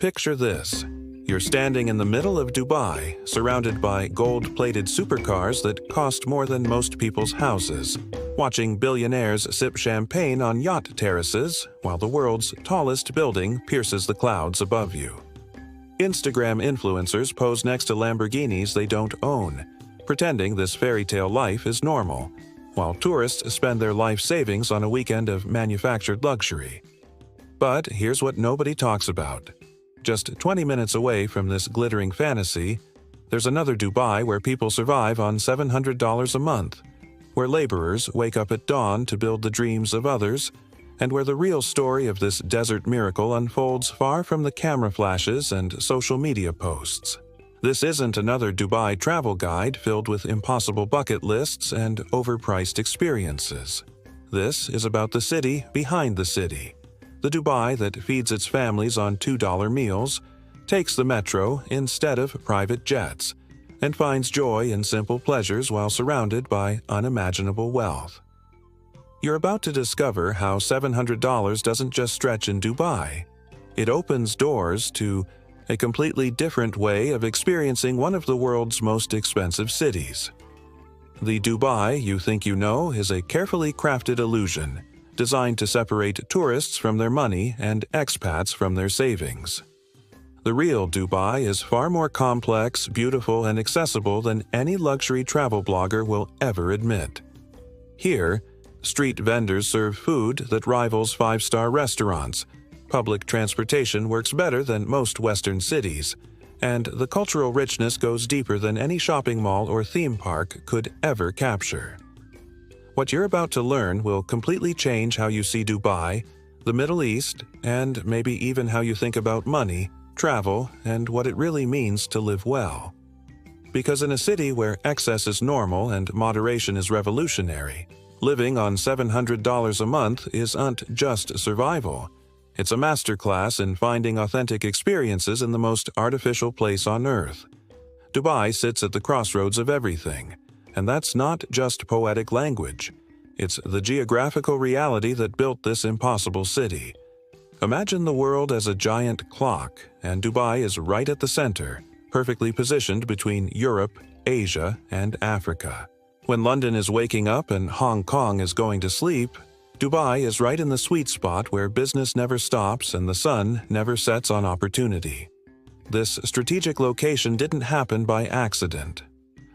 Picture this. You're standing in the middle of Dubai, surrounded by gold-plated supercars that cost more than most people's houses, watching billionaires sip champagne on yacht terraces while the world's tallest building pierces the clouds above you. Instagram influencers pose next to Lamborghinis they don't own, pretending this fairy tale life is normal, while tourists spend their life savings on a weekend of manufactured luxury. But here's what nobody talks about. Just 20 minutes away from this glittering fantasy, there's another Dubai where people survive on $700 a month, where laborers wake up at dawn to build the dreams of others, and where the real story of this desert miracle unfolds far from the camera flashes and social media posts. This isn't another Dubai travel guide filled with impossible bucket lists and overpriced experiences. This is about the city behind the city. The Dubai that feeds its families on $2 meals, takes the metro instead of private jets, and finds joy in simple pleasures while surrounded by unimaginable wealth. You're about to discover how $700 doesn't just stretch in Dubai. It opens doors to a completely different way of experiencing one of the world's most expensive cities. The Dubai you think you know is a carefully crafted illusion, designed to separate tourists from their money and expats from their savings. The real Dubai is far more complex, beautiful, and accessible than any luxury travel blogger will ever admit. Here, street vendors serve food that rivals five-star restaurants, public transportation works better than most Western cities, and the cultural richness goes deeper than any shopping mall or theme park could ever capture. What you're about to learn will completely change how you see Dubai, the Middle East, and maybe even how you think about money, travel, and what it really means to live well. Because in a city where excess is normal and moderation is revolutionary, living on $700 a month isn't just survival. It's a masterclass in finding authentic experiences in the most artificial place on earth. Dubai sits at the crossroads of everything. And that's not just poetic language. It's the geographical reality that built this impossible city. Imagine the world as a giant clock, and Dubai is right at the center, perfectly positioned between Europe, Asia, and Africa. When London is waking up and Hong Kong is going to sleep, Dubai is right in the sweet spot where business never stops and the sun never sets on opportunity. This strategic location didn't happen by accident.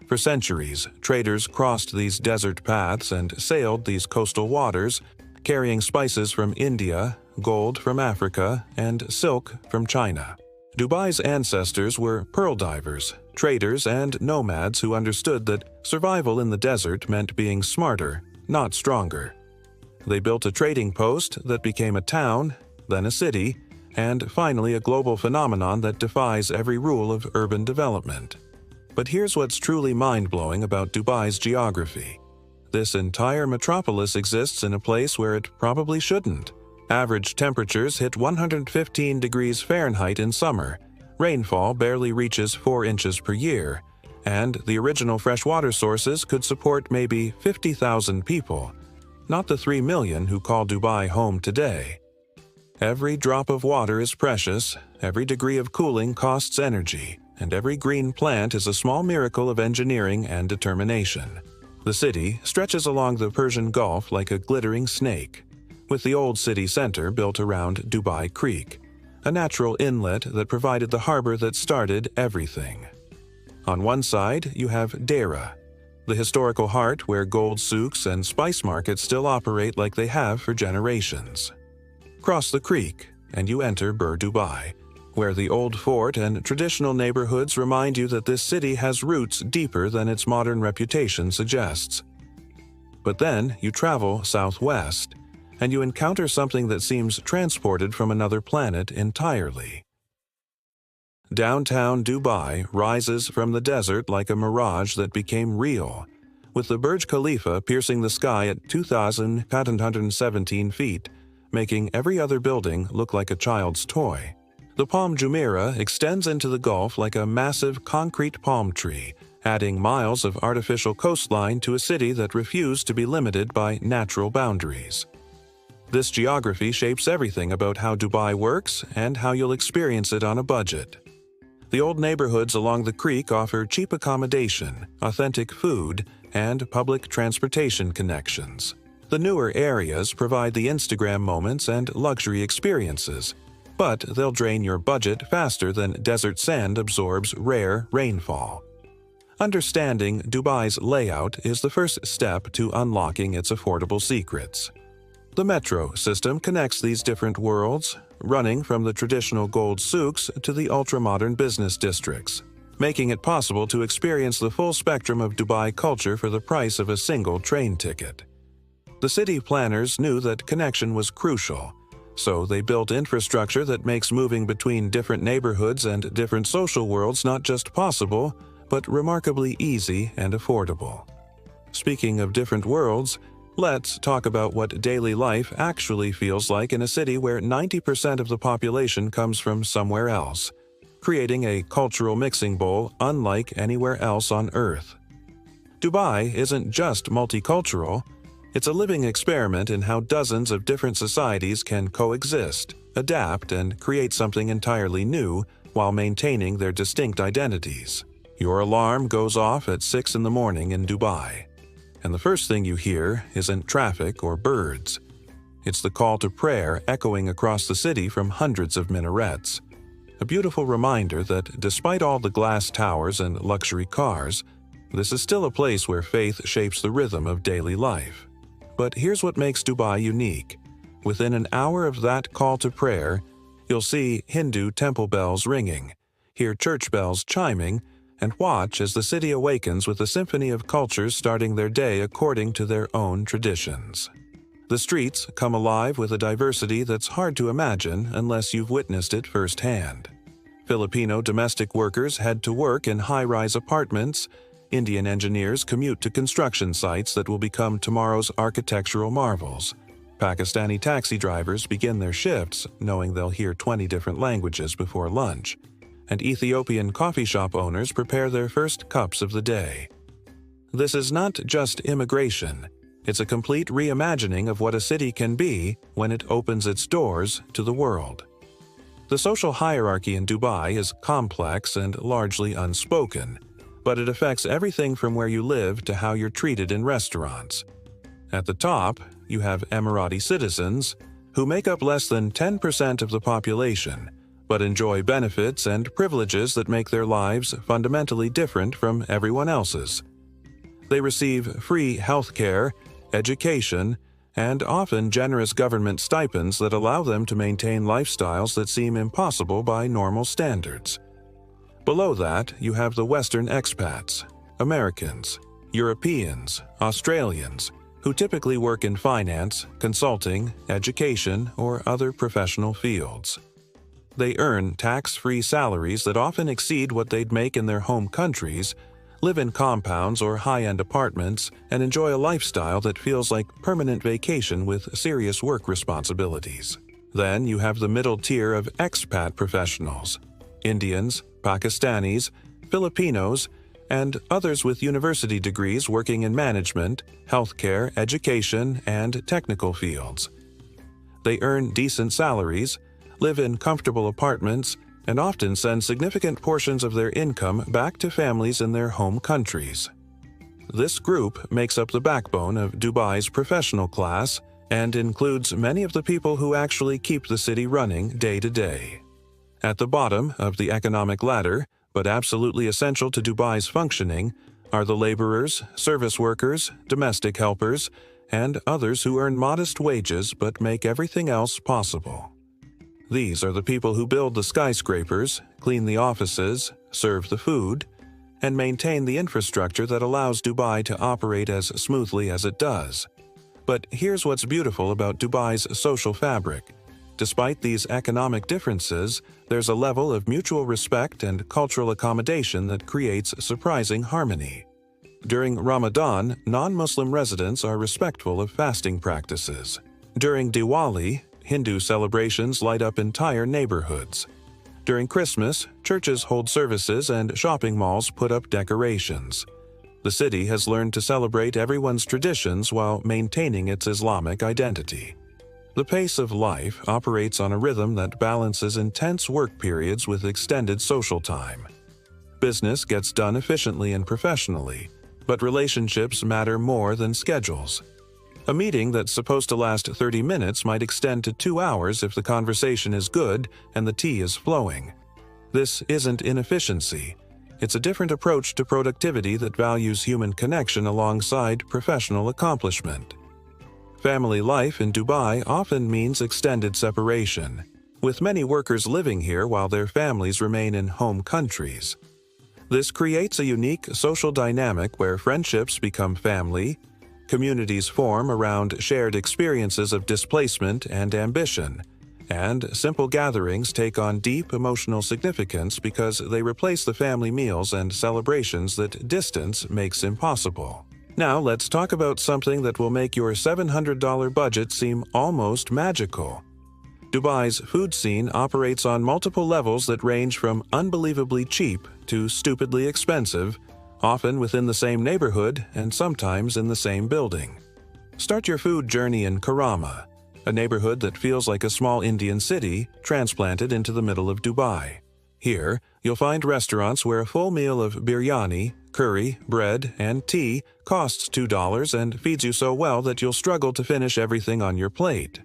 For centuries, traders crossed these desert paths and sailed these coastal waters, carrying spices from India, gold from Africa, and silk from China. Dubai's ancestors were pearl divers, traders, and nomads who understood that survival in the desert meant being smarter, not stronger. They built a trading post that became a town, then a city, and finally a global phenomenon that defies every rule of urban development. But here's what's truly mind-blowing about Dubai's geography. This entire metropolis exists in a place where it probably shouldn't. Average temperatures hit 115 degrees Fahrenheit in summer, rainfall barely reaches 4 inches per year, and the original freshwater sources could support maybe 50,000 people, not the 3 million who call Dubai home today. Every drop of water is precious, every degree of cooling costs energy, and every green plant is a small miracle of engineering and determination. The city stretches along the Persian Gulf like a glittering snake, with the old city center built around Dubai Creek, a natural inlet that provided the harbor that started everything. On one side, you have Deira, the historical heart where gold souks and spice markets still operate like they have for generations. Cross the creek, and you enter Bur Dubai, where the old fort and traditional neighborhoods remind you that this city has roots deeper than its modern reputation suggests. But then you travel southwest, and you encounter something that seems transported from another planet entirely. Downtown Dubai rises from the desert like a mirage that became real, with the Burj Khalifa piercing the sky at 2,517 feet, making every other building look like a child's toy. The Palm Jumeirah extends into the Gulf like a massive concrete palm tree, adding miles of artificial coastline to a city that refused to be limited by natural boundaries. This geography shapes everything about how Dubai works and how you'll experience it on a budget. The old neighborhoods along the creek offer cheap accommodation, authentic food, and public transportation connections. The newer areas provide the Instagram moments and luxury experiences, but they'll drain your budget faster than desert sand absorbs rare rainfall. Understanding Dubai's layout is the first step to unlocking its affordable secrets. The metro system connects these different worlds, running from the traditional gold souks to the ultra-modern business districts, making it possible to experience the full spectrum of Dubai culture for the price of a single train ticket. The city planners knew that connection was crucial, so they built infrastructure that makes moving between different neighborhoods and different social worlds not just possible, but remarkably easy and affordable. Speaking of different worlds, let's talk about what daily life actually feels like in a city where 90% of the population comes from somewhere else, creating a cultural mixing bowl unlike anywhere else on Earth. Dubai isn't just multicultural, it's a living experiment in how dozens of different societies can coexist, adapt, and create something entirely new while maintaining their distinct identities. Your alarm goes off at 6 in the morning in Dubai, and the first thing you hear isn't traffic or birds. It's the call to prayer echoing across the city from hundreds of minarets. A beautiful reminder that despite all the glass towers and luxury cars, this is still a place where faith shapes the rhythm of daily life. But here's what makes Dubai unique. Within an hour of that call to prayer, you'll see Hindu temple bells ringing, hear church bells chiming, and watch as the city awakens with a symphony of cultures starting their day according to their own traditions. The streets come alive with a diversity that's hard to imagine unless you've witnessed it firsthand. Filipino domestic workers head to work in high-rise apartments. Indian engineers commute to construction sites that will become tomorrow's architectural marvels. Pakistani taxi drivers begin their shifts knowing they'll hear 20 different languages before lunch. And Ethiopian coffee shop owners prepare their first cups of the day. This is not just immigration. It's a complete reimagining of what a city can be when it opens its doors to the world. The social hierarchy in Dubai is complex and largely unspoken, but it affects everything from where you live to how you're treated in restaurants. At the top, you have Emirati citizens, who make up less than 10% of the population, but enjoy benefits and privileges that make their lives fundamentally different from everyone else's. They receive free healthcare, education, and often generous government stipends that allow them to maintain lifestyles that seem impossible by normal standards. Below that, you have the Western expats, Americans, Europeans, Australians, who typically work in finance, consulting, education, or other professional fields. They earn tax-free salaries that often exceed what they'd make in their home countries, live in compounds or high-end apartments, and enjoy a lifestyle that feels like permanent vacation with serious work responsibilities. Then you have the middle tier of expat professionals, Indians, Pakistanis, Filipinos, and others with university degrees working in management, healthcare, education, and technical fields. They earn decent salaries, live in comfortable apartments, and often send significant portions of their income back to families in their home countries. This group makes up the backbone of Dubai's professional class and includes many of the people who actually keep the city running day to day. At the bottom of the economic ladder, but absolutely essential to Dubai's functioning, are the laborers, service workers, domestic helpers, and others who earn modest wages but make everything else possible. These are the people who build the skyscrapers, clean the offices, serve the food, and maintain the infrastructure that allows Dubai to operate as smoothly as it does. But here's what's beautiful about Dubai's social fabric. Despite these economic differences, there's a level of mutual respect and cultural accommodation that creates surprising harmony. During Ramadan, non-Muslim residents are respectful of fasting practices. During Diwali, Hindu celebrations light up entire neighborhoods. During Christmas, churches hold services and shopping malls put up decorations. The city has learned to celebrate everyone's traditions while maintaining its Islamic identity. The pace of life operates on a rhythm that balances intense work periods with extended social time. Business gets done efficiently and professionally, but relationships matter more than schedules. A meeting that's supposed to last 30 minutes might extend to 2 hours if the conversation is good and the tea is flowing. This isn't inefficiency. It's a different approach to productivity that values human connection alongside professional accomplishment. Family life in Dubai often means extended separation, with many workers living here while their families remain in home countries. This creates a unique social dynamic where friendships become family, communities form around shared experiences of displacement and ambition, and simple gatherings take on deep emotional significance because they replace the family meals and celebrations that distance makes impossible. Now let's talk about something that will make your $700 budget seem almost magical. Dubai's food scene operates on multiple levels that range from unbelievably cheap to stupidly expensive, often within the same neighborhood and sometimes in the same building. Start your food journey in Karama, a neighborhood that feels like a small Indian city transplanted into the middle of Dubai. Here, you'll find restaurants where a full meal of biryani, curry, bread, and tea costs $2 and feeds you so well that you'll struggle to finish everything on your plate.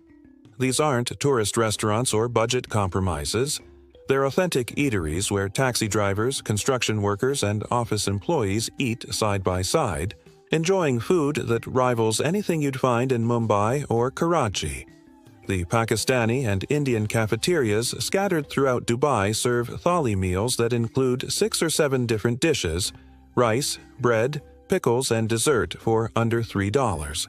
These aren't tourist restaurants or budget compromises. They're authentic eateries where taxi drivers, construction workers, and office employees eat side by side, enjoying food that rivals anything you'd find in Mumbai or Karachi. The Pakistani and Indian cafeterias scattered throughout Dubai serve thali meals that include 6 or 7 different dishes, rice, bread, pickles, and dessert for under $3.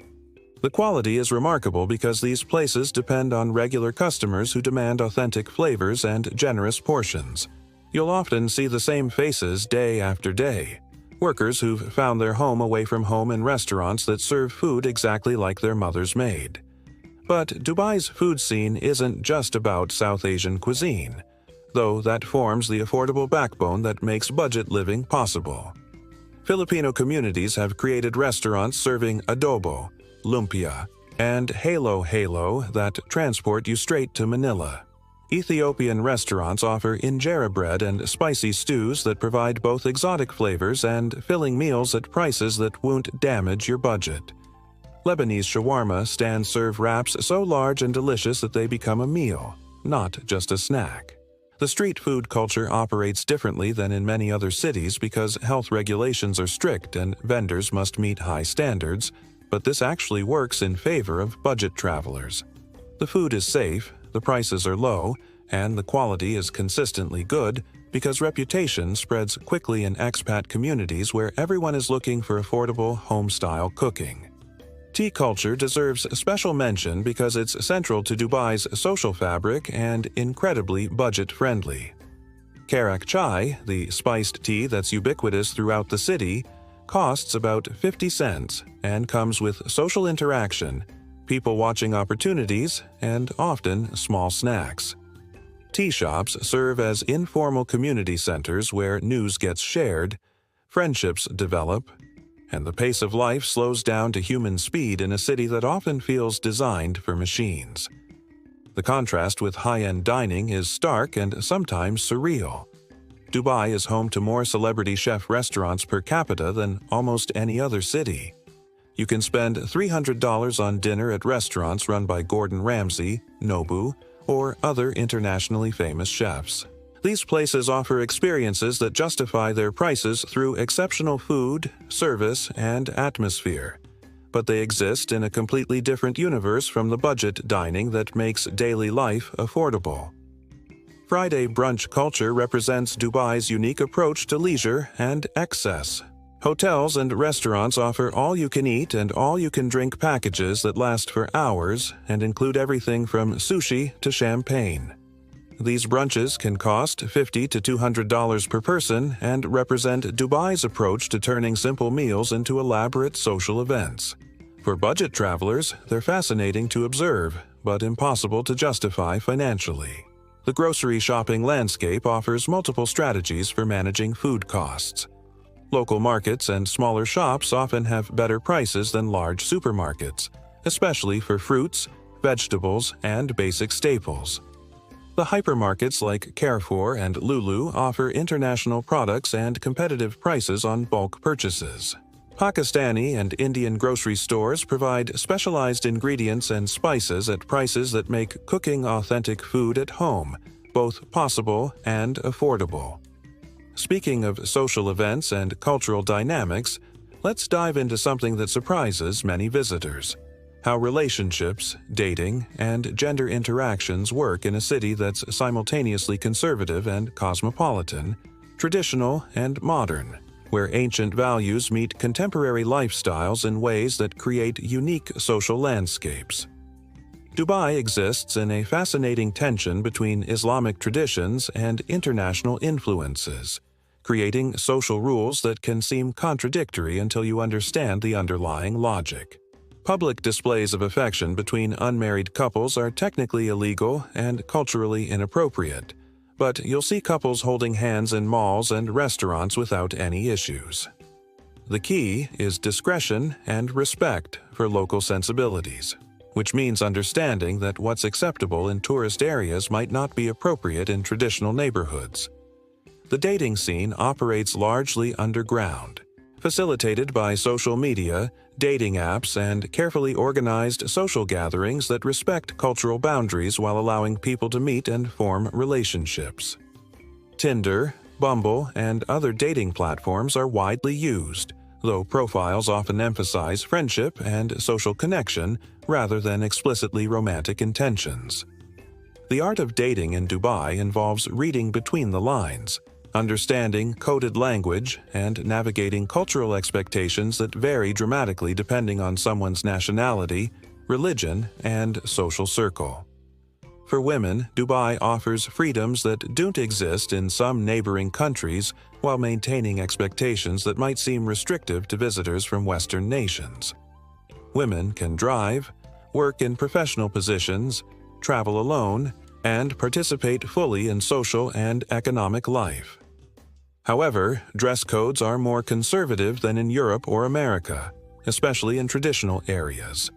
The quality is remarkable because these places depend on regular customers who demand authentic flavors and generous portions. You'll often see the same faces day after day. Workers who've found their home away from home in restaurants that serve food exactly like their mother's made. But Dubai's food scene isn't just about South Asian cuisine, though that forms the affordable backbone that makes budget living possible. Filipino communities have created restaurants serving adobo, lumpia, and halo that transport you straight to Manila. Ethiopian restaurants offer injera bread and spicy stews that provide both exotic flavors and filling meals at prices that won't damage your budget. Lebanese shawarma stands serve wraps so large and delicious that they become a meal, not just a snack. The street food culture operates differently than in many other cities because health regulations are strict and vendors must meet high standards, but this actually works in favor of budget travelers. The food is safe, the prices are low, and the quality is consistently good because reputation spreads quickly in expat communities where everyone is looking for affordable home-style cooking. Tea culture deserves special mention because it's central to Dubai's social fabric and incredibly budget-friendly. Karak chai, the spiced tea that's ubiquitous throughout the city, costs about 50 cents and comes with social interaction, people watching opportunities, and often small snacks. Tea shops serve as informal community centers where news gets shared, friendships develop, and the pace of life slows down to human speed in a city that often feels designed for machines. The contrast with high-end dining is stark and sometimes surreal. Dubai is home to more celebrity chef restaurants per capita than almost any other city. You can spend $300 on dinner at restaurants run by Gordon Ramsay, Nobu, or other internationally famous chefs. These places offer experiences that justify their prices through exceptional food, service, and atmosphere. But they exist in a completely different universe from the budget dining that makes daily life affordable. Friday brunch culture represents Dubai's unique approach to leisure and excess. Hotels and restaurants offer all-you-can-eat and all-you-can-drink packages that last for hours and include everything from sushi to champagne. These brunches can cost $50 to $200 per person and represent Dubai's approach to turning simple meals into elaborate social events. For budget travelers, they're fascinating to observe, but impossible to justify financially. The grocery shopping landscape offers multiple strategies for managing food costs. Local markets and smaller shops often have better prices than large supermarkets, especially for fruits, vegetables, and basic staples. The hypermarkets like Carrefour and Lulu offer international products and competitive prices on bulk purchases. Pakistani and Indian grocery stores provide specialized ingredients and spices at prices that make cooking authentic food at home both possible and affordable. Speaking of social events and cultural dynamics, let's dive into something that surprises many visitors: how relationships, dating, and gender interactions work in a city that's simultaneously conservative and cosmopolitan, traditional and modern, where ancient values meet contemporary lifestyles in ways that create unique social landscapes. Dubai exists in a fascinating tension between Islamic traditions and international influences, creating social rules that can seem contradictory until you understand the underlying logic. Public displays of affection between unmarried couples are technically illegal and culturally inappropriate, but you'll see couples holding hands in malls and restaurants without any issues. The key is discretion and respect for local sensibilities, which means understanding that what's acceptable in tourist areas might not be appropriate in traditional neighborhoods. The dating scene operates largely underground, facilitated by social media, dating apps, and carefully organized social gatherings that respect cultural boundaries while allowing people to meet and form relationships. Tinder, Bumble, and other dating platforms are widely used, though profiles often emphasize friendship and social connection rather than explicitly romantic intentions. The art of dating in Dubai involves reading between the lines, understanding coded language, and navigating cultural expectations that vary dramatically depending on someone's nationality, religion, and social circle. For women, Dubai offers freedoms that don't exist in some neighboring countries while maintaining expectations that might seem restrictive to visitors from Western nations. Women can drive, work in professional positions, travel alone, and participate fully in social and economic life. However, dress codes are more conservative than in Europe or America, especially in traditional areas.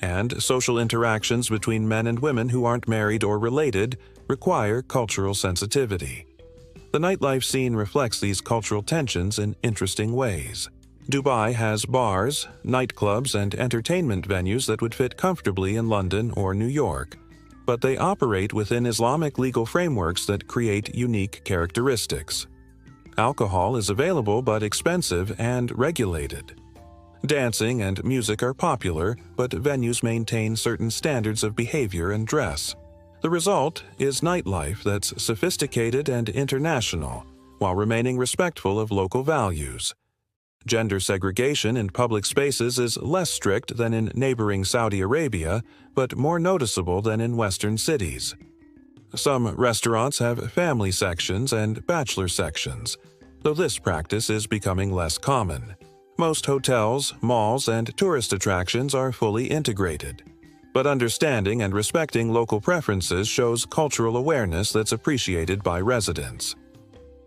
And social interactions between men and women who aren't married or related require cultural sensitivity. The nightlife scene reflects these cultural tensions in interesting ways. Dubai has bars, nightclubs, and entertainment venues that would fit comfortably in London or New York, but they operate within Islamic legal frameworks that create unique characteristics. Alcohol is available but expensive and regulated. Dancing and music are popular, but venues maintain certain standards of behavior and dress. The result is nightlife that's sophisticated and international, while remaining respectful of local values. Gender segregation in public spaces is less strict than in neighboring Saudi Arabia, but more noticeable than in Western cities. Some restaurants have family sections and bachelor sections, though this practice is becoming less common. Most hotels, malls, and tourist attractions are fully integrated. But understanding and respecting local preferences shows cultural awareness that's appreciated by residents.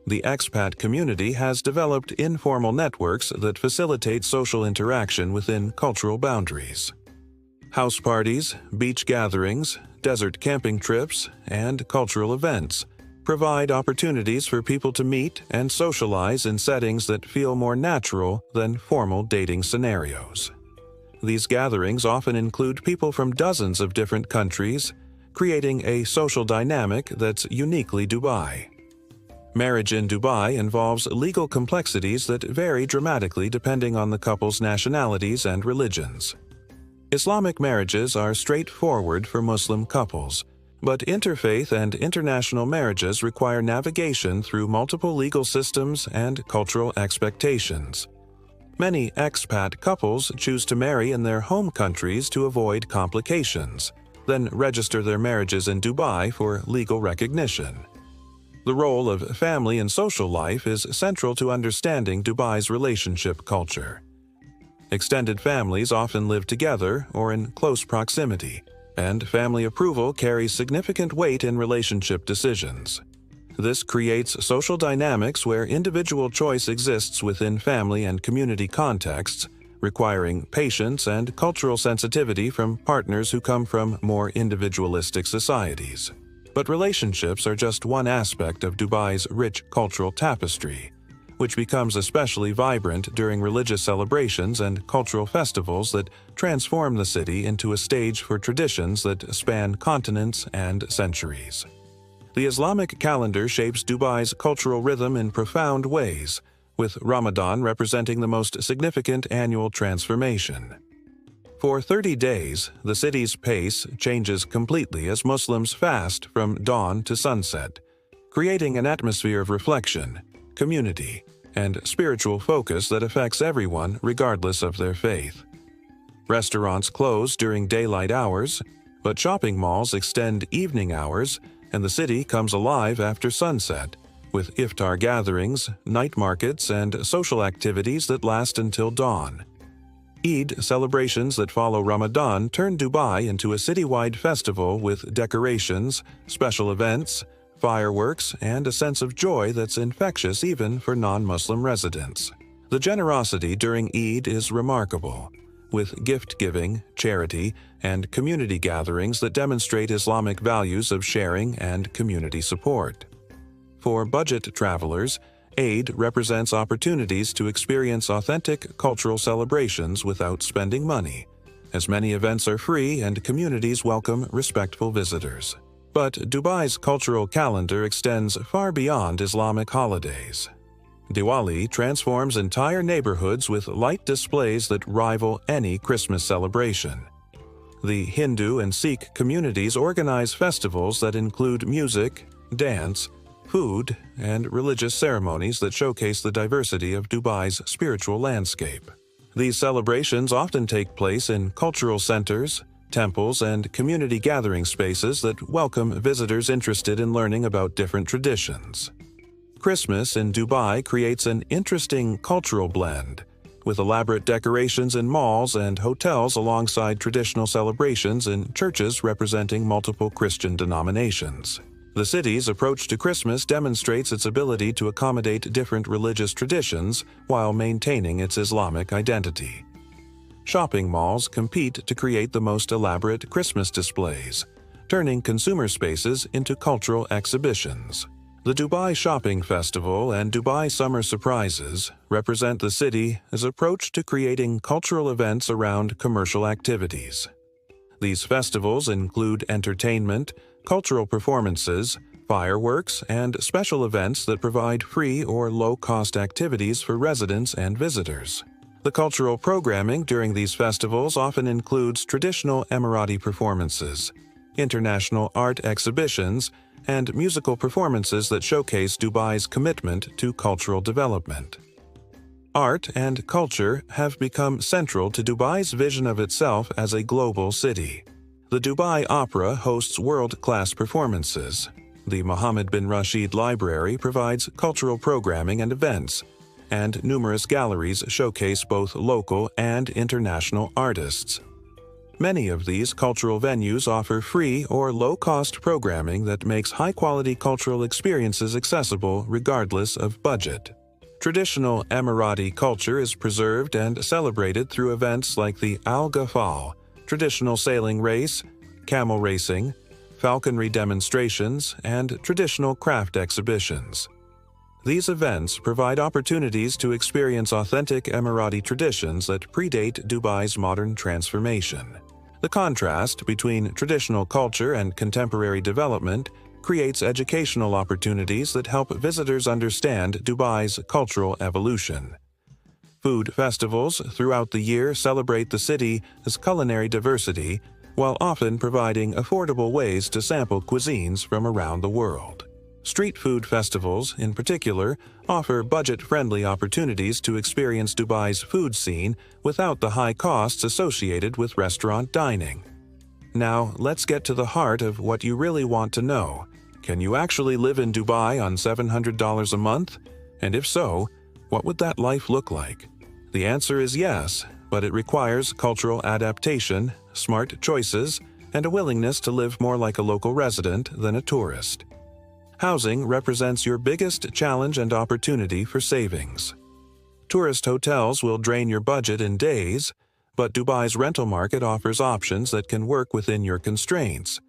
The expat community has developed informal networks that facilitate social interaction within cultural boundaries. House parties, beach gatherings, desert camping trips, and cultural events provide opportunities for people to meet and socialize in settings that feel more natural than formal dating scenarios. These gatherings often include people from dozens of different countries, creating a social dynamic that's uniquely Dubai. Marriage in Dubai involves legal complexities that vary dramatically depending on the couple's nationalities and religions. Islamic marriages are straightforward for Muslim couples, but interfaith and international marriages require navigation through multiple legal systems and cultural expectations. Many expat couples choose to marry in their home countries to avoid complications, then register their marriages in Dubai for legal recognition. The role of family in social life is central to understanding Dubai's relationship culture. Extended families often live together or in close proximity, and family approval carries significant weight in relationship decisions. This creates social dynamics where individual choice exists within family and community contexts, requiring patience and cultural sensitivity from partners who come from more individualistic societies. But relationships are just one aspect of Dubai's rich cultural tapestry, which becomes especially vibrant during religious celebrations and cultural festivals that transform the city into a stage for traditions that span continents and centuries. The Islamic calendar shapes Dubai's cultural rhythm in profound ways, with Ramadan representing the most significant annual transformation. For 30 days, the city's pace changes completely as Muslims fast from dawn to sunset, creating an atmosphere of reflection, community, and spiritual focus that affects everyone regardless of their faith. Restaurants close during daylight hours, but shopping malls extend evening hours, and the city comes alive after sunset, with iftar gatherings, night markets, and social activities that last until dawn. Eid celebrations that follow Ramadan turn Dubai into a citywide festival with decorations, special events, fireworks, and a sense of joy that's infectious even for non-Muslim residents. The generosity during Eid is remarkable, with gift-giving, charity, and community gatherings that demonstrate Islamic values of sharing and community support. For budget travelers, Eid represents opportunities to experience authentic cultural celebrations without spending money, as many events are free and communities welcome respectful visitors. But Dubai's cultural calendar extends far beyond Islamic holidays. Diwali transforms entire neighborhoods with light displays that rival any Christmas celebration. The Hindu and Sikh communities organize festivals that include music, dance, food, and religious ceremonies that showcase the diversity of Dubai's spiritual landscape. These celebrations often take place in cultural centers, temples, and community gathering spaces that welcome visitors interested in learning about different traditions. Christmas in Dubai creates an interesting cultural blend, with elaborate decorations in malls and hotels alongside traditional celebrations in churches representing multiple Christian denominations. The city's approach to Christmas demonstrates its ability to accommodate different religious traditions while maintaining its Islamic identity. Shopping malls compete to create the most elaborate Christmas displays, turning consumer spaces into cultural exhibitions. The Dubai Shopping Festival and Dubai Summer Surprises represent the city's approach to creating cultural events around commercial activities. These festivals include entertainment, cultural performances, fireworks, and special events that provide free or low-cost activities for residents and visitors. The cultural programming during these festivals often includes traditional Emirati performances, international art exhibitions, and musical performances that showcase Dubai's commitment to cultural development. Art and culture have become central to Dubai's vision of itself as a global city. The Dubai Opera hosts world-class performances. The Mohammed bin Rashid Library provides cultural programming and events, and numerous galleries showcase both local and international artists. Many of these cultural venues offer free or low-cost programming that makes high-quality cultural experiences accessible regardless of budget. Traditional Emirati culture is preserved and celebrated through events like the Al Ghafal, traditional sailing race, camel racing, falconry demonstrations, and traditional craft exhibitions. These events provide opportunities to experience authentic Emirati traditions that predate Dubai's modern transformation. The contrast between traditional culture and contemporary development creates educational opportunities that help visitors understand Dubai's cultural evolution. Food festivals throughout the year celebrate the city's culinary diversity, while often providing affordable ways to sample cuisines from around the world. Street food festivals, in particular, offer budget-friendly opportunities to experience Dubai's food scene without the high costs associated with restaurant dining. Now, let's get to the heart of what you really want to know. Can you actually live in Dubai on $700 a month? And if so, what would that life look like? The answer is yes, but it requires cultural adaptation, smart choices, and a willingness to live more like a local resident than a tourist. Housing represents your biggest challenge and opportunity for savings. Tourist hotels will drain your budget in days, but Dubai's rental market offers options that can work within your constraints.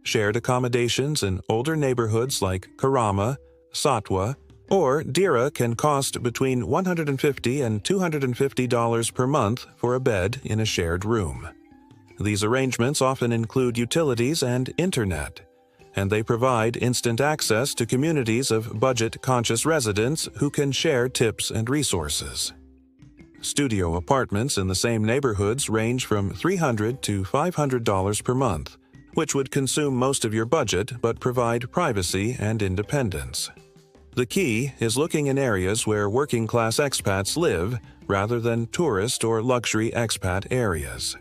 Shared accommodations in older neighborhoods like Karama, Satwa, or Deira can cost between $150 and $250 per month for a bed in a shared room. These arrangements often include utilities and internet, and they provide instant access to communities of budget-conscious residents who can share tips and resources. Studio apartments in the same neighborhoods range from $300 to $500 per month, which would consume most of your budget but provide privacy and independence. The key is looking in areas where working-class expats live rather than tourist or luxury expat areas.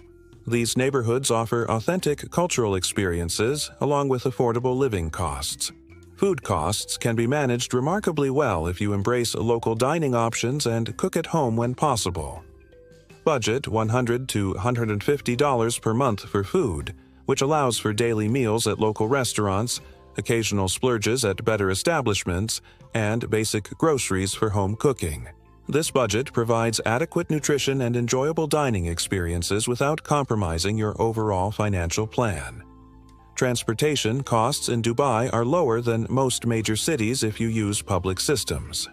These neighborhoods offer authentic cultural experiences along with affordable living costs. Food costs can be managed remarkably well if you embrace local dining options and cook at home when possible. Budget $100 to $150 per month for food, which allows for daily meals at local restaurants, occasional splurges at better establishments, and basic groceries for home cooking. This budget provides adequate nutrition and enjoyable dining experiences without compromising your overall financial plan. Transportation costs in Dubai are lower than most major cities if you use public systems.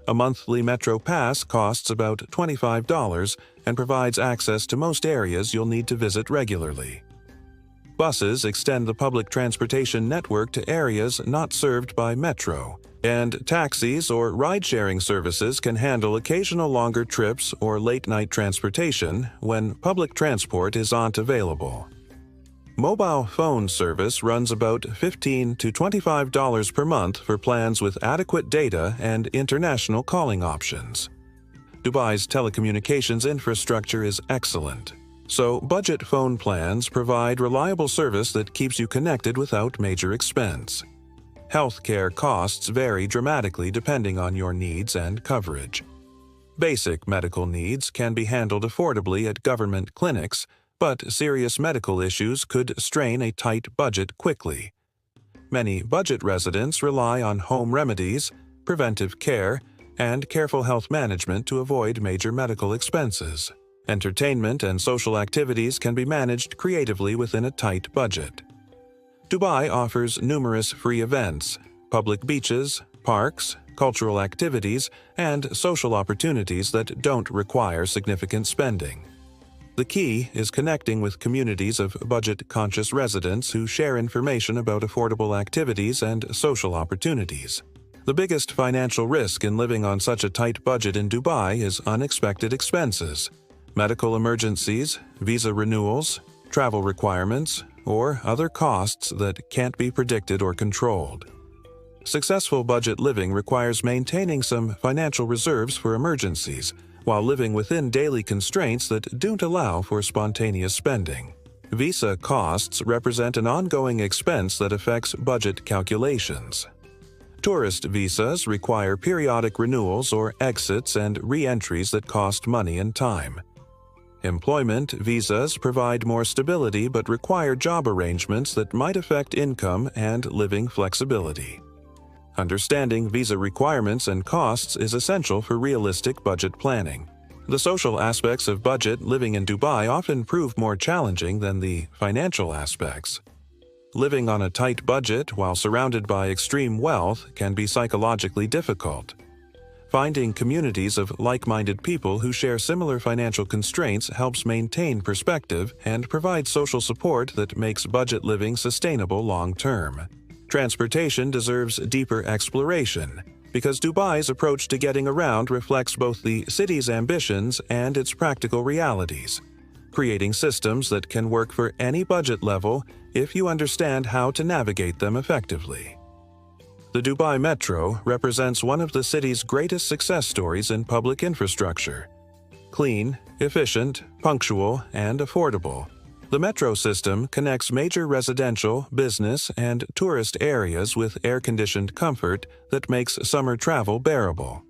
A monthly metro pass costs about $25 and provides access to most areas you'll need to visit regularly. Buses extend the public transportation network to areas not served by metro, and taxis or ride-sharing services can handle occasional longer trips or late-night transportation when public transport isn't available. Mobile phone service runs about $15 to $25 per month for plans with adequate data and international calling options. Dubai's telecommunications infrastructure is excellent, so budget phone plans provide reliable service that keeps you connected without major expense. Healthcare costs vary dramatically depending on your needs and coverage. Basic medical needs can be handled affordably at government clinics, but serious medical issues could strain a tight budget quickly. Many budget residents rely on home remedies, preventive care, and careful health management to avoid major medical expenses. Entertainment and social activities can be managed creatively within a tight budget. Dubai offers numerous free events, public beaches, parks, cultural activities, and social opportunities that don't require significant spending. The key is connecting with communities of budget-conscious residents who share information about affordable activities and social opportunities. The biggest financial risk in living on such a tight budget in Dubai is unexpected expenses, medical emergencies, visa renewals, travel requirements, or other costs that can't be predicted or controlled. Successful budget living requires maintaining some financial reserves for emergencies, while living within daily constraints that don't allow for spontaneous spending. Visa costs represent an ongoing expense that affects budget calculations. Tourist visas require periodic renewals or exits and re-entries that cost money and time. Employment visas provide more stability but require job arrangements that might affect income and living flexibility. Understanding visa requirements and costs is essential for realistic budget planning. The social aspects of budget living in Dubai often prove more challenging than the financial aspects. Living on a tight budget while surrounded by extreme wealth can be psychologically difficult. Finding communities of like-minded people who share similar financial constraints helps maintain perspective and provide social support that makes budget living sustainable long-term. Transportation deserves deeper exploration, because Dubai's approach to getting around reflects both the city's ambitions and its practical realities, creating systems that can work for any budget level if you understand how to navigate them effectively. The Dubai Metro represents one of the city's greatest success stories in public infrastructure. Clean, efficient, punctual, and affordable, the metro system connects major residential, business, and tourist areas with air-conditioned comfort that makes summer travel bearable.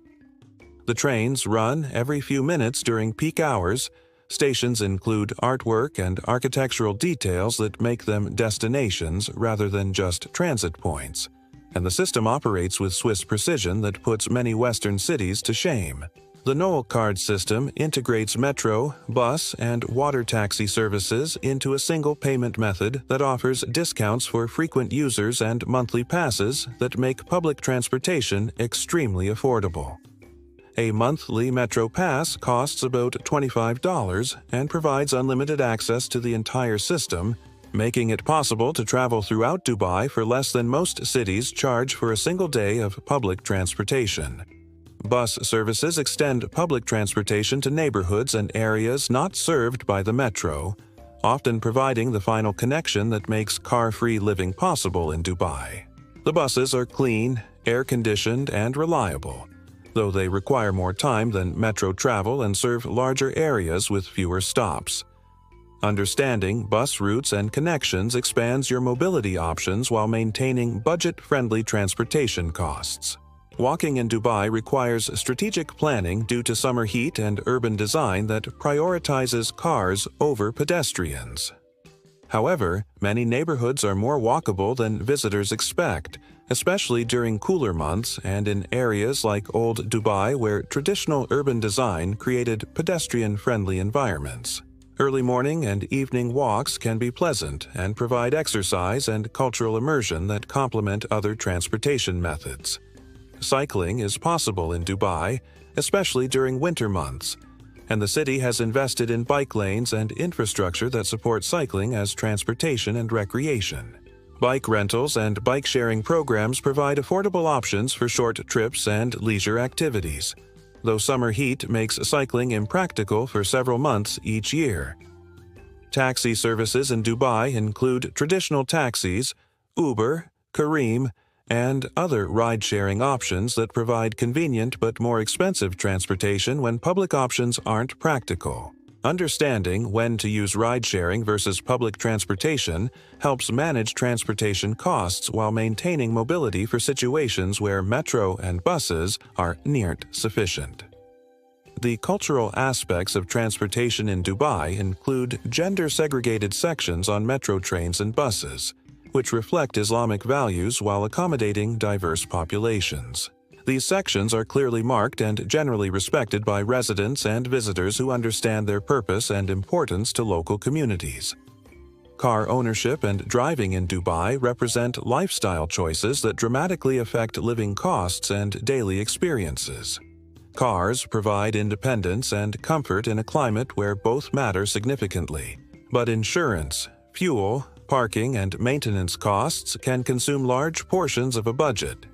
The trains run every few minutes during peak hours. Stations include artwork and architectural details that make them destinations rather than just transit points, and the system operates with Swiss precision that puts many Western cities to shame. The Noel card system integrates metro, bus, and water taxi services into a single payment method that offers discounts for frequent users and monthly passes that make public transportation extremely affordable. A monthly Metro Pass costs about $25 and provides unlimited access to the entire system, making it possible to travel throughout Dubai for less than most cities charge for a single day of public transportation. Bus services extend public transportation to neighborhoods and areas not served by the metro, often providing the final connection that makes car-free living possible in Dubai. The buses are clean, air-conditioned, and reliable, though they require more time than metro travel and serve larger areas with fewer stops. Understanding bus routes and connections expands your mobility options while maintaining budget-friendly transportation costs. Walking in Dubai requires strategic planning due to summer heat and urban design that prioritizes cars over pedestrians. However, many neighborhoods are more walkable than visitors expect, especially during cooler months and in areas like Old Dubai where traditional urban design created pedestrian-friendly environments. Early morning and evening walks can be pleasant and provide exercise and cultural immersion that complement other transportation methods. Cycling is possible in Dubai, especially during winter months, and the city has invested in bike lanes and infrastructure that support cycling as transportation and recreation. Bike rentals and bike-sharing programs provide affordable options for short trips and leisure activities, though summer heat makes cycling impractical for several months each year. Taxi services in Dubai include traditional taxis, Uber, Careem, and other ride-sharing options that provide convenient but more expensive transportation when public options aren't practical. Understanding when to use ride-sharing versus public transportation helps manage transportation costs while maintaining mobility for situations where metro and buses are near sufficient. The cultural aspects of transportation in Dubai include gender-segregated sections on metro trains and buses, which reflect Islamic values while accommodating diverse populations. These sections are clearly marked and generally respected by residents and visitors who understand their purpose and importance to local communities. Car ownership and driving in Dubai represent lifestyle choices that dramatically affect living costs and daily experiences. Cars provide independence and comfort in a climate where both matter significantly, but insurance, fuel, parking, and maintenance costs can consume large portions of a budget.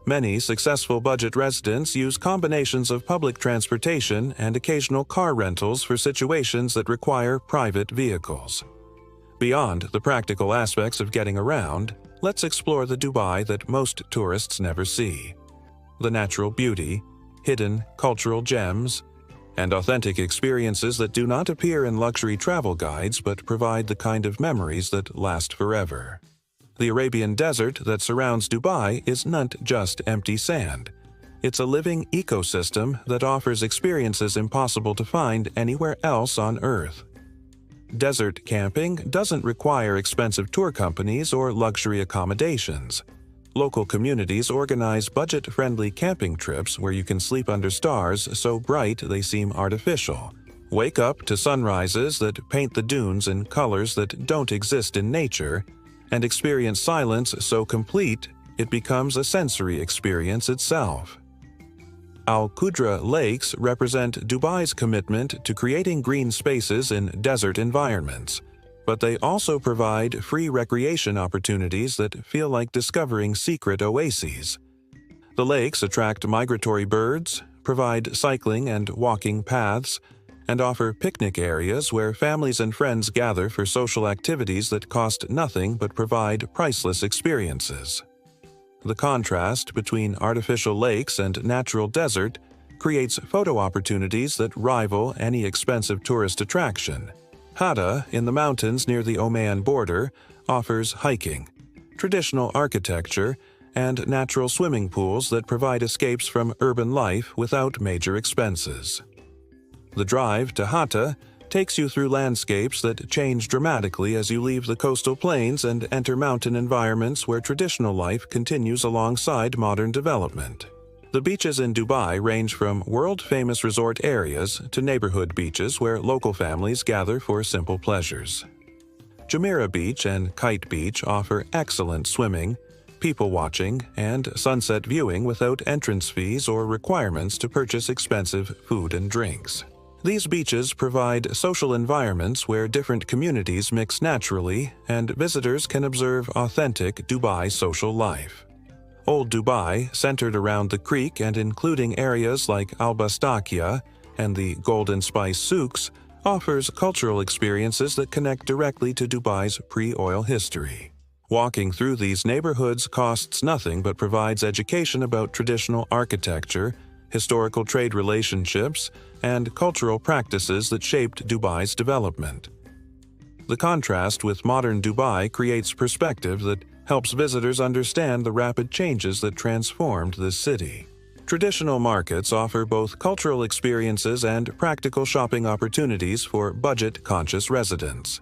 Many successful budget residents use combinations of public transportation and occasional car rentals for situations that require private vehicles. Beyond the practical aspects of getting around, let's explore the Dubai that most tourists never see. The natural beauty, hidden cultural gems, and authentic experiences that do not appear in luxury travel guides but provide the kind of memories that last forever. The Arabian desert that surrounds Dubai is not just empty sand. It's a living ecosystem that offers experiences impossible to find anywhere else on Earth. Desert camping doesn't require expensive tour companies or luxury accommodations. Local communities organize budget-friendly camping trips where you can sleep under stars so bright they seem artificial, wake up to sunrises that paint the dunes in colors that don't exist in nature, and experience silence so complete it becomes a sensory experience itself. Al Qudra Lakes represent Dubai's commitment to creating green spaces in desert environments, but they also provide free recreation opportunities that feel like discovering secret oases. The lakes attract migratory birds, provide cycling and walking paths, and offer picnic areas where families and friends gather for social activities that cost nothing but provide priceless experiences. The contrast between artificial lakes and natural desert creates photo opportunities that rival any expensive tourist attraction. Hatta, in the mountains near the Oman border, offers hiking, traditional architecture, and natural swimming pools that provide escapes from urban life without major expenses. The drive to Hatta takes you through landscapes that change dramatically as you leave the coastal plains and enter mountain environments where traditional life continues alongside modern development. The beaches in Dubai range from world-famous resort areas to neighborhood beaches where local families gather for simple pleasures. Jumeirah Beach and Kite Beach offer excellent swimming, people watching, and sunset viewing without entrance fees or requirements to purchase expensive food and drinks. These beaches provide social environments where different communities mix naturally and visitors can observe authentic Dubai social life. Old Dubai, centered around the creek and including areas like Al Bastakia and the Golden Spice souks, offers cultural experiences that connect directly to Dubai's pre-oil history. Walking through these neighborhoods costs nothing but provides education about traditional architecture, historical trade relationships, and cultural practices that shaped Dubai's development. The contrast with modern Dubai creates perspective that helps visitors understand the rapid changes that transformed this city. Traditional markets offer both cultural experiences and practical shopping opportunities for budget-conscious residents.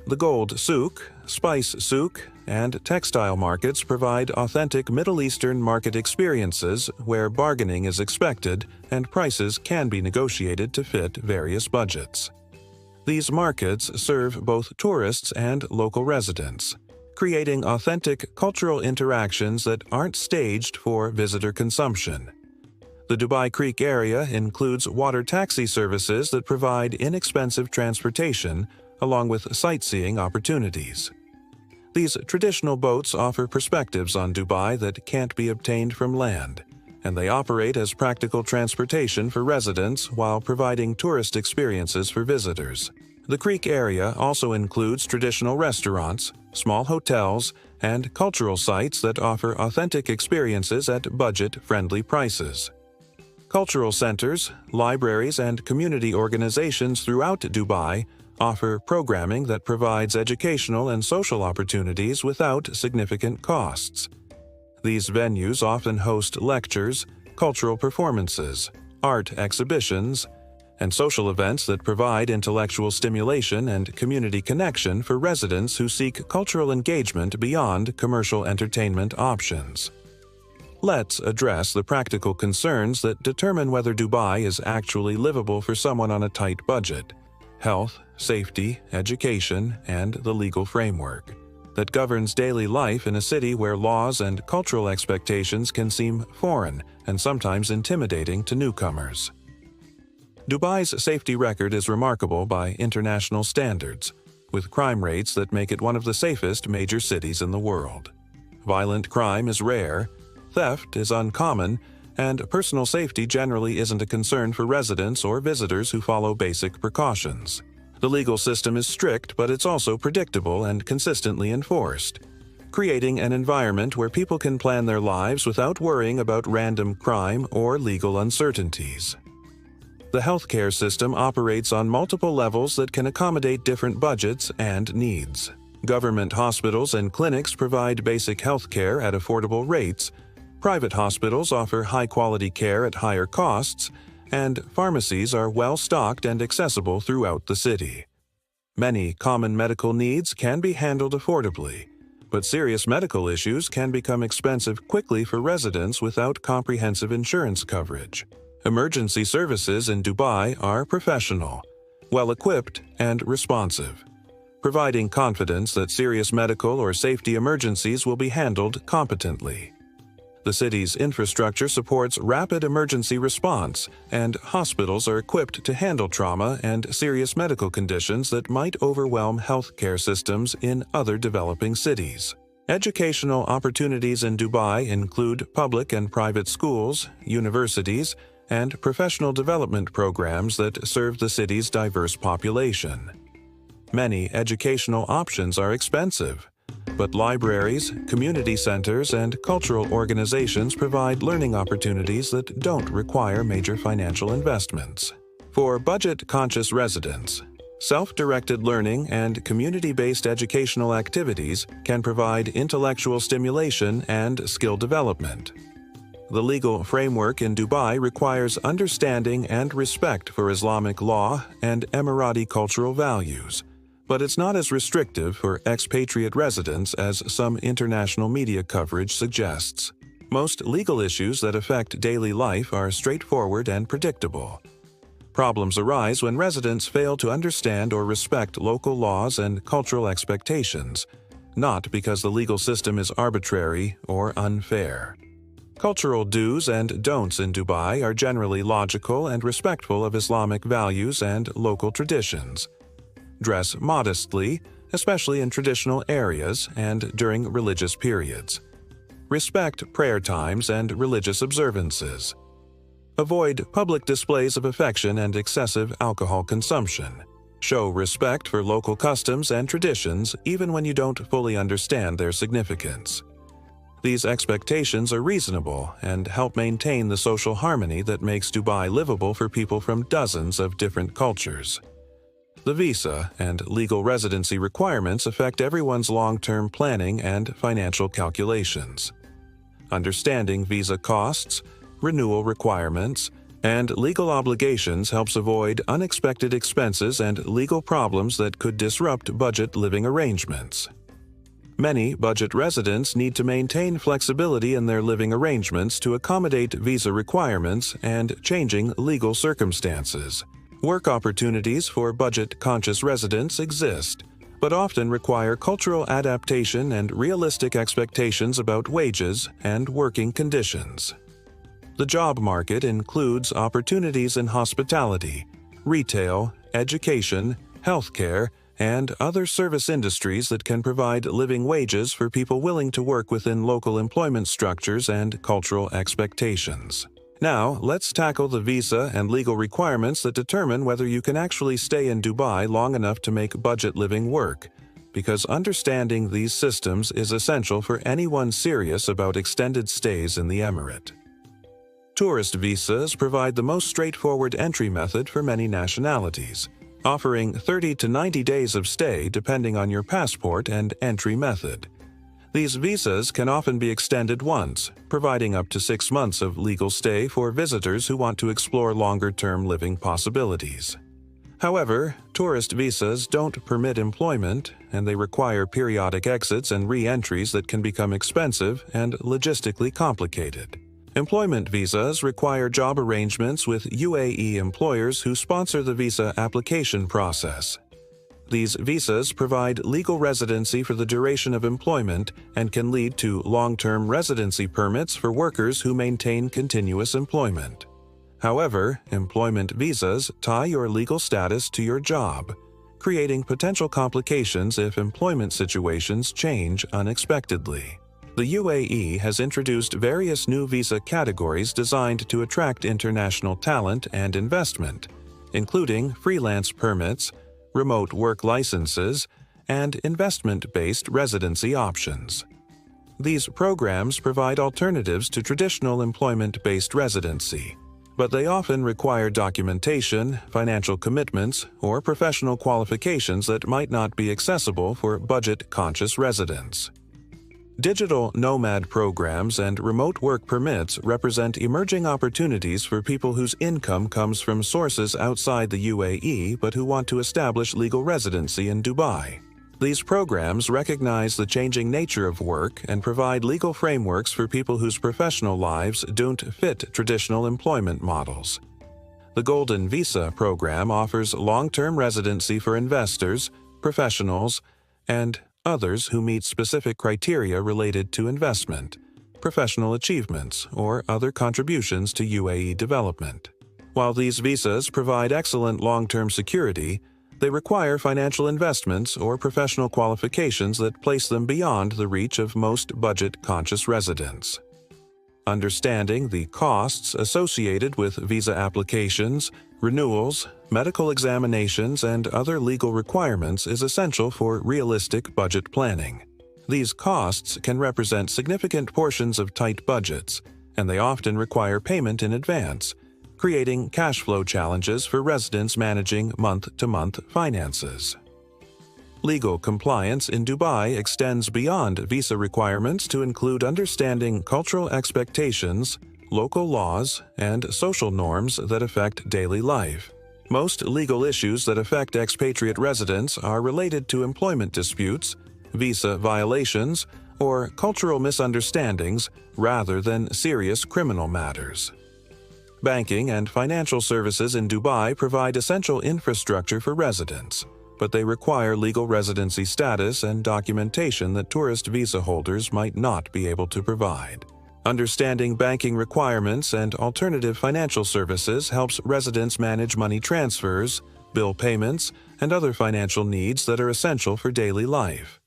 The gold souk, spice souk, and textile markets provide authentic Middle Eastern market experiences where bargaining is expected and prices can be negotiated to fit various budgets. These markets serve both tourists and local residents, creating authentic cultural interactions that aren't staged for visitor consumption. The Dubai Creek area includes water taxi services that provide inexpensive transportation along with sightseeing opportunities. These traditional boats offer perspectives on Dubai that can't be obtained from land, and they operate as practical transportation for residents while providing tourist experiences for visitors. The creek area also includes traditional restaurants, small hotels, and cultural sites that offer authentic experiences at budget-friendly prices. Cultural centers, libraries, and community organizations throughout Dubai offer programming that provides educational and social opportunities without significant costs. These venues often host lectures, cultural performances, art exhibitions, and social events that provide intellectual stimulation and community connection for residents who seek cultural engagement beyond commercial entertainment options. Let's address the practical concerns that determine whether Dubai is actually livable for someone on a tight budget: health, safety, education, and the legal framework that governs daily life in a city where laws and cultural expectations can seem foreign and sometimes intimidating to newcomers. Dubai's safety record is remarkable by international standards, with crime rates that make it one of the safest major cities in the world. Violent crime is rare, theft is uncommon, and personal safety generally isn't a concern for residents or visitors who follow basic precautions. The legal system is strict, but it's also predictable and consistently enforced, creating an environment where people can plan their lives without worrying about random crime or legal uncertainties. The healthcare system operates on multiple levels that can accommodate different budgets and needs. Government hospitals and clinics provide basic healthcare at affordable rates, private hospitals offer high-quality care at higher costs, and pharmacies are well-stocked and accessible throughout the city. Many common medical needs can be handled affordably, but serious medical issues can become expensive quickly for residents without comprehensive insurance coverage. Emergency services in Dubai are professional, well-equipped, and responsive, providing confidence that serious medical or safety emergencies will be handled competently. The city's infrastructure supports rapid emergency response, and hospitals are equipped to handle trauma and serious medical conditions that might overwhelm healthcare systems in other developing cities. Educational opportunities in Dubai include public and private schools, universities, and professional development programs that serve the city's diverse population. Many educational options are expensive, but libraries, community centers, and cultural organizations provide learning opportunities that don't require major financial investments. For budget-conscious residents, self-directed learning and community-based educational activities can provide intellectual stimulation and skill development. The legal framework in Dubai requires understanding and respect for Islamic law and Emirati cultural values, but it's not as restrictive for expatriate residents as some international media coverage suggests. Most legal issues that affect daily life are straightforward and predictable. Problems arise when residents fail to understand or respect local laws and cultural expectations, not because the legal system is arbitrary or unfair. Cultural do's and don'ts in Dubai are generally logical and respectful of Islamic values and local traditions. Dress modestly, especially in traditional areas and during religious periods. Respect prayer times and religious observances. Avoid public displays of affection and excessive alcohol consumption. Show respect for local customs and traditions even when you don't fully understand their significance. These expectations are reasonable and help maintain the social harmony that makes Dubai livable for people from dozens of different cultures. The visa and legal residency requirements affect everyone's long-term planning and financial calculations. Understanding visa costs, renewal requirements, and legal obligations helps avoid unexpected expenses and legal problems that could disrupt budget living arrangements. Many budget residents need to maintain flexibility in their living arrangements to accommodate visa requirements and changing legal circumstances. Work opportunities for budget-conscious residents exist, but often require cultural adaptation and realistic expectations about wages and working conditions. The job market includes opportunities in hospitality, retail, education, healthcare, and other service industries that can provide living wages for people willing to work within local employment structures and cultural expectations. Now, let's tackle the visa and legal requirements that determine whether you can actually stay in Dubai long enough to make budget living work, because understanding these systems is essential for anyone serious about extended stays in the Emirate. Tourist visas provide the most straightforward entry method for many nationalities, offering 30 to 90 days of stay depending on your passport and entry method. These visas can often be extended once, providing up to 6 months of legal stay for visitors who want to explore longer-term living possibilities. However, tourist visas don't permit employment, and they require periodic exits and re-entries that can become expensive and logistically complicated. Employment visas require job arrangements with UAE employers who sponsor the visa application process. These visas provide legal residency for the duration of employment and can lead to long-term residency permits for workers who maintain continuous employment. However, employment visas tie your legal status to your job, creating potential complications if employment situations change unexpectedly. The UAE has introduced various new visa categories designed to attract international talent and investment, including freelance permits, remote work licenses, and investment-based residency options. These programs provide alternatives to traditional employment-based residency, but they often require documentation, financial commitments, or professional qualifications that might not be accessible for budget-conscious residents. Digital nomad programs and remote work permits represent emerging opportunities for people whose income comes from sources outside the UAE but who want to establish legal residency in Dubai. These programs recognize the changing nature of work and provide legal frameworks for people whose professional lives don't fit traditional employment models. The Golden Visa program offers long-term residency for investors, professionals, and others who meet specific criteria related to investment, professional achievements, or other contributions to UAE development. While these visas provide excellent long-term security, they require financial investments or professional qualifications that place them beyond the reach of most budget-conscious residents. Understanding the costs associated with visa applications, renewals, medical examinations, and other legal requirements is essential for realistic budget planning. These costs can represent significant portions of tight budgets, and they often require payment in advance, creating cash flow challenges for residents managing month-to-month finances. Legal compliance in Dubai extends beyond visa requirements to include understanding cultural expectations, local laws, and social norms that affect daily life. Most legal issues that affect expatriate residents are related to employment disputes, visa violations, or cultural misunderstandings rather than serious criminal matters. Banking and financial services in Dubai provide essential infrastructure for residents, but they require legal residency status and documentation that tourist visa holders might not be able to provide. Understanding banking requirements and alternative financial services helps residents manage money transfers, bill payments, and other financial needs that are essential for daily life.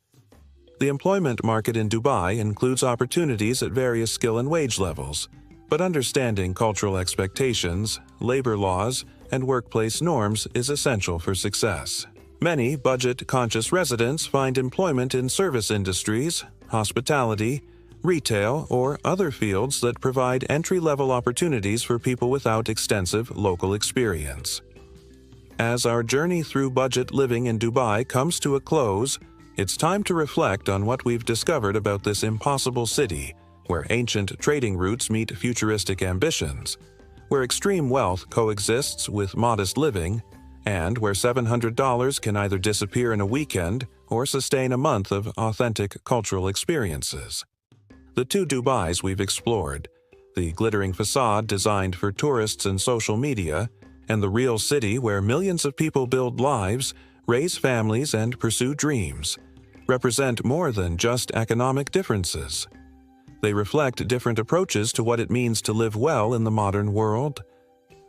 The employment market in Dubai includes opportunities at various skill and wage levels, but understanding cultural expectations, labor laws, and workplace norms is essential for success. Many budget-conscious residents find employment in service industries, hospitality, retail, or other fields that provide entry-level opportunities for people without extensive local experience. As our journey through budget living in Dubai comes to a close, it's time to reflect on what we've discovered about this impossible city, where ancient trading routes meet futuristic ambitions, where extreme wealth coexists with modest living, and where $700 can either disappear in a weekend or sustain a month of authentic cultural experiences. The two Dubais we've explored, the glittering facade designed for tourists and social media, and the real city where millions of people build lives, raise families, and pursue dreams, represent more than just economic differences. They reflect different approaches to what it means to live well in the modern world.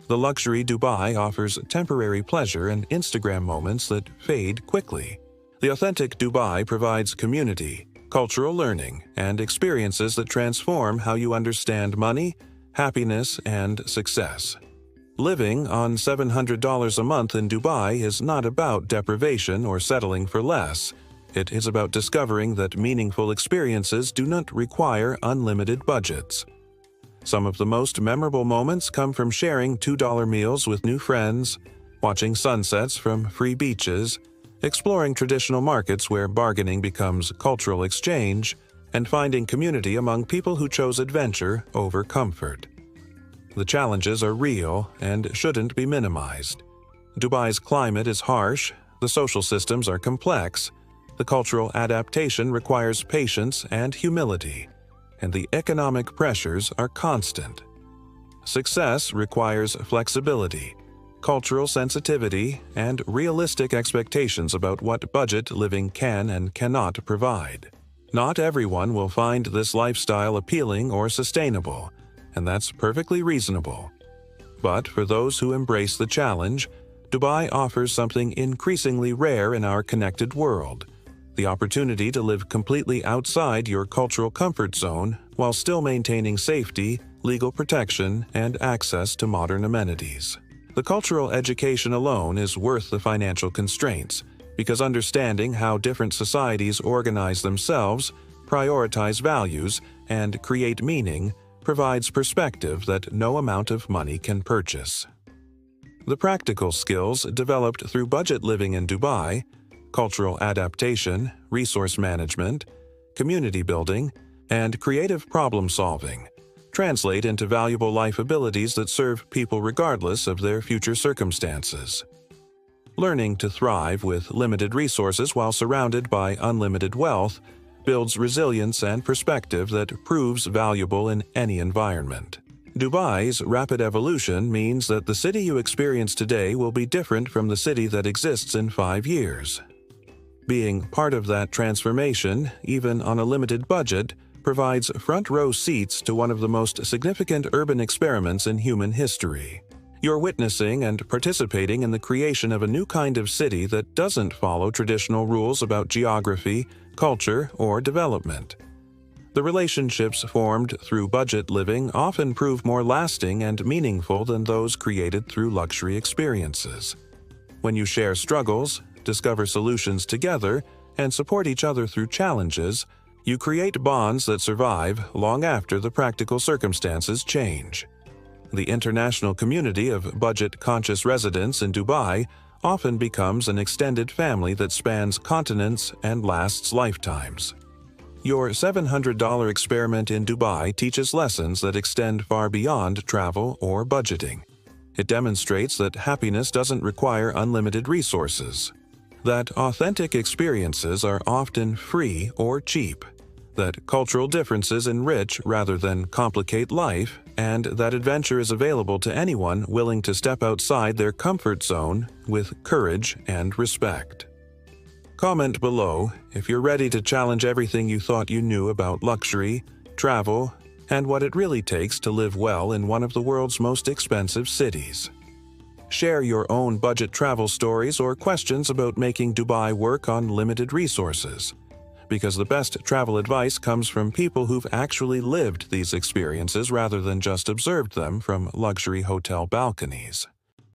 The luxury Dubai offers temporary pleasure and Instagram moments that fade quickly. The authentic Dubai provides community, cultural learning, and experiences that transform how you understand money, happiness, and success. Living on $700 a month in Dubai is not about deprivation or settling for less. It is about discovering that meaningful experiences do not require unlimited budgets. Some of the most memorable moments come from sharing $2 meals with new friends, watching sunsets from free beaches, exploring traditional markets where bargaining becomes cultural exchange, and finding community among people who chose adventure over comfort. The challenges are real and shouldn't be minimized. Dubai's climate is harsh, the social systems are complex, the cultural adaptation requires patience and humility, and the economic pressures are constant. Success requires flexibility, cultural sensitivity, and realistic expectations about what budget living can and cannot provide. Not everyone will find this lifestyle appealing or sustainable, and that's perfectly reasonable. But for those who embrace the challenge, Dubai offers something increasingly rare in our connected world: the opportunity to live completely outside your cultural comfort zone while still maintaining safety, legal protection, and access to modern amenities. The cultural education alone is worth the financial constraints, because understanding how different societies organize themselves, prioritize values, and create meaning provides perspective that no amount of money can purchase. The practical skills developed through budget living in Dubai, cultural adaptation, resource management, community building, and creative problem-solving, translate into valuable life abilities that serve people regardless of their future circumstances. Learning to thrive with limited resources while surrounded by unlimited wealth builds resilience and perspective that proves valuable in any environment. Dubai's rapid evolution means that the city you experience today will be different from the city that exists in 5 years. Being part of that transformation, even on a limited budget, provides front-row seats to one of the most significant urban experiments in human history. You're witnessing and participating in the creation of a new kind of city that doesn't follow traditional rules about geography, culture, or development. The relationships formed through budget living often prove more lasting and meaningful than those created through luxury experiences. When you share struggles, discover solutions together, and support each other through challenges, you create bonds that survive long after the practical circumstances change. The international community of budget-conscious residents in Dubai often becomes an extended family that spans continents and lasts lifetimes. Your $700 experiment in Dubai teaches lessons that extend far beyond travel or budgeting. It demonstrates that happiness doesn't require unlimited resources, that authentic experiences are often free or cheap, that cultural differences enrich rather than complicate life, and that adventure is available to anyone willing to step outside their comfort zone with courage and respect. Comment below if you're ready to challenge everything you thought you knew about luxury, travel, and what it really takes to live well in one of the world's most expensive cities. Share your own budget travel stories or questions about making Dubai work on limited resources, because the best travel advice comes from people who've actually lived these experiences rather than just observed them from luxury hotel balconies.